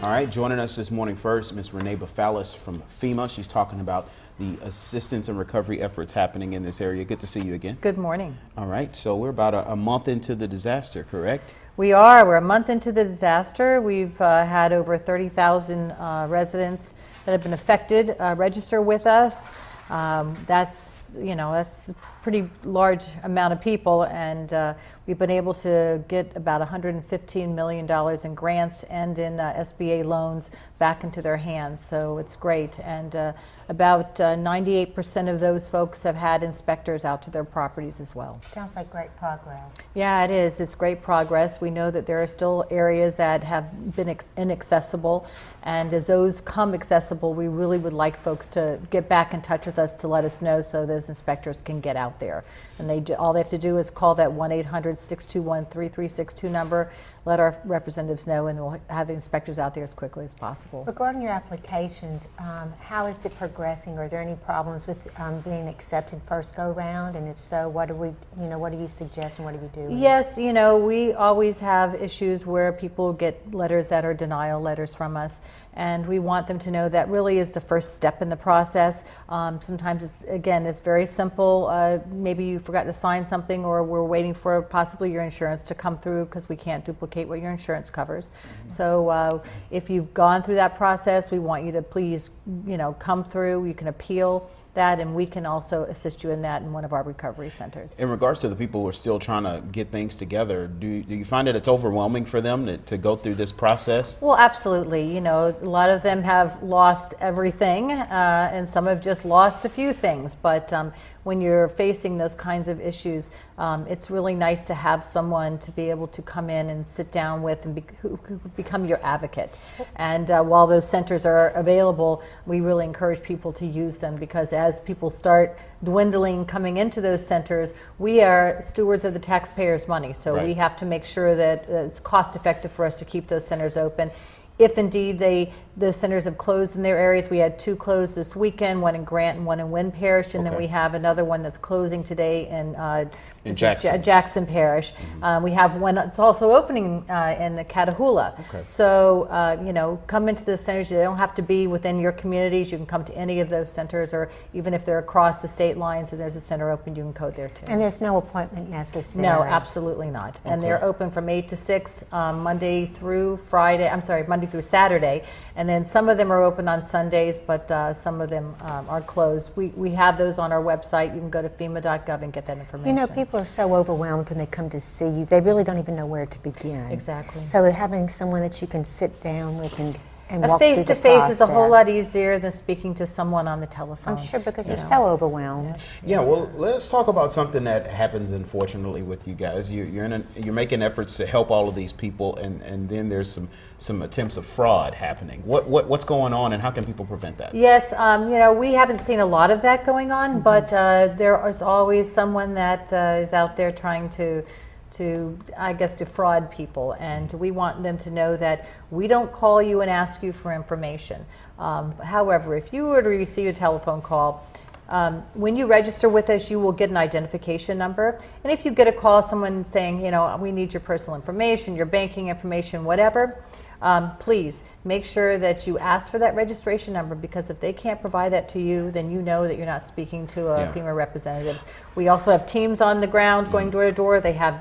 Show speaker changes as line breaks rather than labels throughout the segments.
All right, joining us this morning first, Ms. Renee Bafalis from FEMA. She's talking about the assistance and recovery efforts happening in this area. Good to see you again.
Good morning.
All right, so we're about a month into the disaster, correct?
We are. We're a month into the disaster. We've had over 30,000 residents that have been affected register with us. That's a pretty large amount of people, and we've been able to get about $115 million in grants and in SBA loans back into their hands, so it's great. And about 98% of those folks have had inspectors out to their properties as well.
Sounds like great progress.
Yeah, it is. It's great progress. We know that there are still areas that have been inaccessible, and as those come accessible, we really would like folks to get back in touch with us to let us know so those inspectors can get out there. And all they have to do is call that 1-800-621-3362 number, let our representatives know, and we'll have the inspectors out there as quickly as possible.
Regarding your applications, how is it progressing? Are there any problems with being accepted first go round? And if so, what do you suggest and what do you do?
Yes, we always have issues where people get letters that are denial letters from us, and we want them to know that really is the first step in the process. Sometimes it's very simple. Maybe you forgot to sign something, or we're waiting for possibly your insurance to come through because we can't duplicate what your insurance covers. Mm-hmm. So if you've gone through that process, we want you to please, come through. You can appeal that, and we can also assist you in that in one of our recovery centers.
In regards to the people who are still trying to get things together, do you find that it's overwhelming for them to go through this process?
Well, absolutely. A lot of them have lost everything, and some have just lost a few things. But when you're facing those kinds of issues, it's really nice to have someone to be able to come in and sit down with and who become your advocate. And while those centers are available, we really encourage people to use them, because as people start dwindling coming into those centers, we are stewards of the taxpayers' money. So
right.
We have to make sure that it's cost effective for us to keep those centers open. If indeed the centers have closed in their areas, we had 2 closed this weekend, one in Grant and one in Wynn Parish, and then we have another one that's closing today in Jackson Parish. Mm-hmm. We have one that's also opening in Catahoula. Okay. So, come into the centers. They don't have to be within your communities. You can come to any of those centers, or even if they're across the state lines and there's a center open, you can go there too.
And there's no appointment necessary?
No, absolutely not. Okay. And they're open from 8 to 6, Monday through Saturday. And then some of them are open on Sundays, but some of them are closed. We have those on our website. You can go to FEMA.gov and get that information.
People are so overwhelmed when they come to see you. They really don't even know where to begin.
Exactly.
So having someone that you can sit down with and
a face-to-face is a whole lot easier than speaking to someone on the telephone.
I'm sure, because you're so overwhelmed.
Yes.
Yeah, well, let's talk about something that happens, unfortunately, with you guys. You're making efforts to help all of these people, and then there's some attempts of fraud happening. What's going on, and how can people prevent that?
Yes, we haven't seen a lot of that going on, mm-hmm. but there is always someone that is out there trying to defraud people, and we want them to know that we don't call you and ask you for information. However, if you were to receive a telephone call, when you register with us, you will get an identification number, and if you get a call, someone saying, we need your personal information, your banking information, whatever, please make sure that you ask for that registration number, because if they can't provide that to you, then you know that you're not speaking to FEMA representatives. We also have teams on the ground going door to door. They have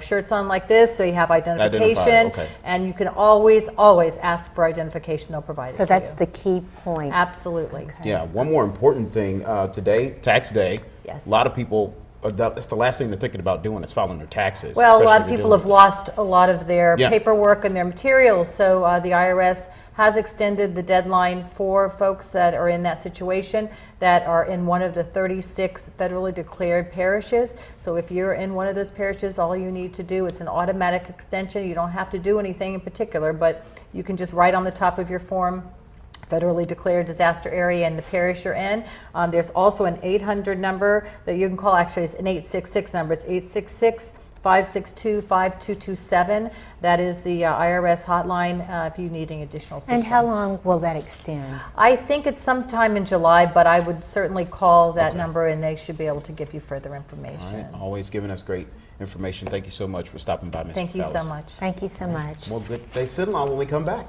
shirts on like this, so you have identification, and you can always ask for identification. They'll provide it.
So that's the key point.
Absolutely.
Okay. Yeah. One more important thing today, tax day.
Yes.
A lot of people. That's the last thing they're thinking about doing is filing their taxes.
Well, a lot of people have lost a lot of their paperwork and their materials, so the IRS has extended the deadline for folks that are in that situation that are in one of the 36 federally declared parishes. So if you're in one of those parishes, all you need to do, it's an automatic extension. You don't have to do anything in particular, but you can just write on the top of your form, federally declared disaster area and the parish you're in. There's also an 800 number that you can call. Actually, it's an 866 number. It's 866-562-5227. That is the IRS hotline if you need any additional assistance.
And how long will that extend?
I think it's sometime in July, but I would certainly call that number and they should be able to give you further information.
All right. Always giving us great information. Thank you so much for stopping by, Ms.
Thank you so
Bafalis.
much.
Thank you so much.
Well, good. Stay sitting on when we come back.